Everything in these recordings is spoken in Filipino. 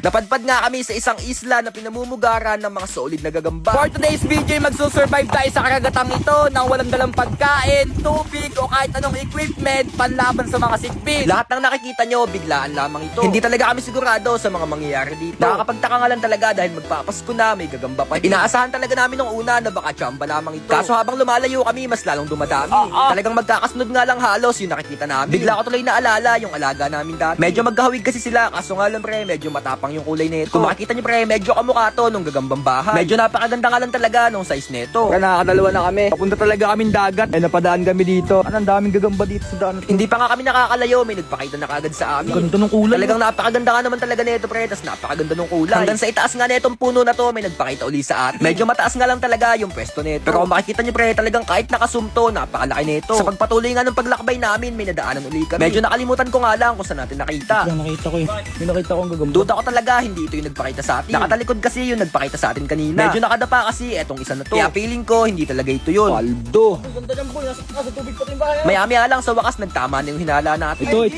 Napadpad nga kami sa isang isla na pinamumugaran ng mga solid na gagamba. For today's video, magsusurvive tayo sa karagatang ito nang walang dalang pagkain, tubig o kahit anong equipment panlaban sa mga sikbit. Lahat ng nakikita nyo, biglaan lamang ito. Hindi talaga kami sigurado sa mga mangyayari dito. Nakakapagtaka nga lang talaga dahil magpapasko na, may gagamba pa. Inaasahan talaga namin nung una na baka tsamba lamang ito. Kaso habang lumalayo kami, mas lalong dumadami. Talagang magkakasunod nga lang halos yung nakikita namin. Bigla ko tuloy naalala yung alaga namin dati. Medyo maghahawig kasi sila, kaso nga lang pre, medyo matapang yung kulay nito. Kung makikita nyo pre, medyo kamukha to nung gagambang bahay. Medyo napakaganda nga lang talaga nung size nito. Kaya nakakadalawa na kami. Papunta talaga kaming dagat. Ay napadaan kami dito. Ang daming gagamba dito sa daan. Hindi pa nga kami nakakalayo, may nagpakita na kagad sa amin. Ganda ng kulay. Talagang napakaganda nga naman talaga nito pre, tas napakaganda ng kulay. Hanggang sa itaas nga netong puno na to, may nagpakita uli sa atin. Medyo mataas nga lang talaga yung pwesto nito. Pero kung makikita nyo pre, talagang kahit nakasumto, napakalaki nito. Sa pagpatuloy nga ng paglakbay namin, may nadaanan uli kami. Medyo nakalimutan ko nga lang kung saan natin nakita. Yung nakita ko eh. Yung nakita ko ang gagamba. Duda ko talaga, hindi ito yung nagpakita sa atin. Nakatalikod kasi yung nagpakita sa atin kanina. Medyo nakadapa kasi etong isa na to. Kaya feeling ko, hindi talaga ito yun. Paldo. Ang ganda ng boy, nasa tubig pa rin bahay. Maya-maya lang sa wakas, nagtama na yung hinala natin. Ito.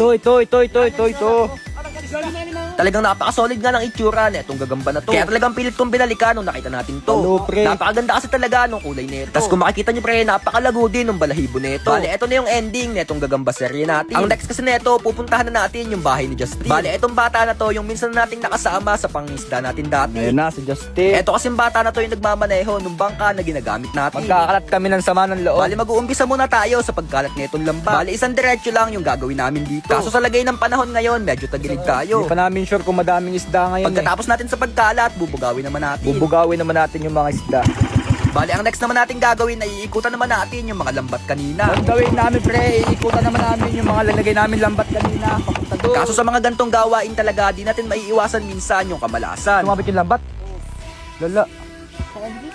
Talagang napaka-solid nga ng itsura na itong gagamba na to. Kaya talagang pilit kong binalikan nung nakita natin to. Hello, pre. Napakaganda kasi talaga nung kulay nito. Tapos kung makikita nyo pre, napakalago din ng balahibo nito. Bale, ito na yung ending na itong gagamba serye natin. Ang next kasi nito, pupuntahan na natin yung bahay ni Justin. Bale, itong bata na to, yung minsan nating nakasama sa pangisda natin dati. Ayun na si Justin. Ito kasing bata na to yung nagmamaneho nung bangka na ginagamit natin. Magkakalat kami ng sama ng loob. Bale, mag-uumpisa muna tayo sa pagkalat nitong lamba. Bale, isang diretso lang yung gagawin namin dito. Kaso sa lagay ng panahon ngayon, medyo tagilid tayo. Hindi pa namin sure kung madaming isda ngayon Pagkatapos natin sa pagkalat, bubugawin naman natin. Bubugawin naman natin yung mga isda. Bale, ang next naman natin gagawin ay iikutan naman natin yung mga lambat kanina. Ang gawin namin pre, ikutan naman namin yung mga lalagay namin lambat kanina. Papunta doon. Kaso sa mga gantong gawain talaga, di natin maiiwasan minsan yung kamalasan. Sumabit yung lambat. Lala.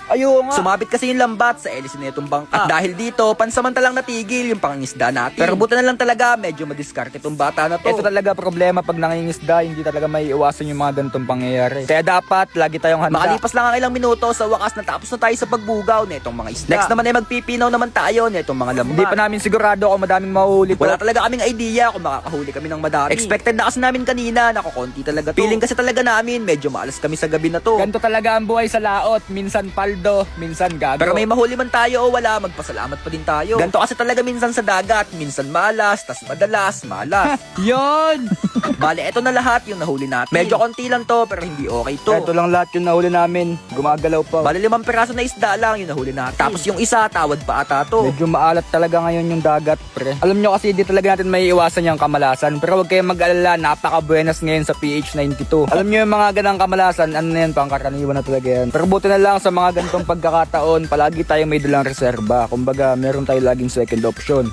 Ayun nga. Sumabit kasi yung lambat sa hélice nitong bangka. At dahil dito, pansamantalang natigil yung pangingisda natin. Pero buta na lang talaga, medyo madiskarte itong bata na to. Ito talaga problema pag nangingisda, hindi talaga may iwasan yung mga ganitong pangyayari. Kaya dapat lagi tayong handa. Makalipas lang ang ilang minuto, sa wakas natapos na tayo sa pagbugaw na itong mga isda. Next naman ay magpipinaw naman tayo na itong mga lambat. Hindi pa namin sigurado kung madaming mahuhuli to. Wala talaga kaming idea kung makakahuli kami ng madami. Expected na kasi namin kanina, nakukonti talaga to. Feeling kasi talaga namin, medyo maalas kami sa gabi na to. Ganito talaga ang buhay sa laot. Minsan paldo, minsan gago. Pero may mahuli man tayo o wala, magpasalamat pa din tayo. Ganto kasi talaga minsan sa dagat, minsan malas, tas madalas, malas. Yon! Bale, eto na lahat yung nahuli natin. Medyo konti lang to, pero hindi okay to. Ito lang lahat yung nahuli namin. Gumagalaw pa. Bale, 5 piraso na isda lang yung nahuli natin. Tapos yung isa, tawad pa ata to. Medyo maalat talaga ngayon yung dagat, pre. Alam nyo kasi di talaga natin may iwasan yung kamalasan. Pero huwag kayong mag-alala, napaka-buenas ngayon sa PH92. Alam nyo yung mga ganang kamalasan, ano na yan, pangkaraniwan na talaga yan. Pero buti na lang sa mga ganitong pagkakataon, palagi tayong may dalang reserba. Kumbaga, meron tayo laging second option.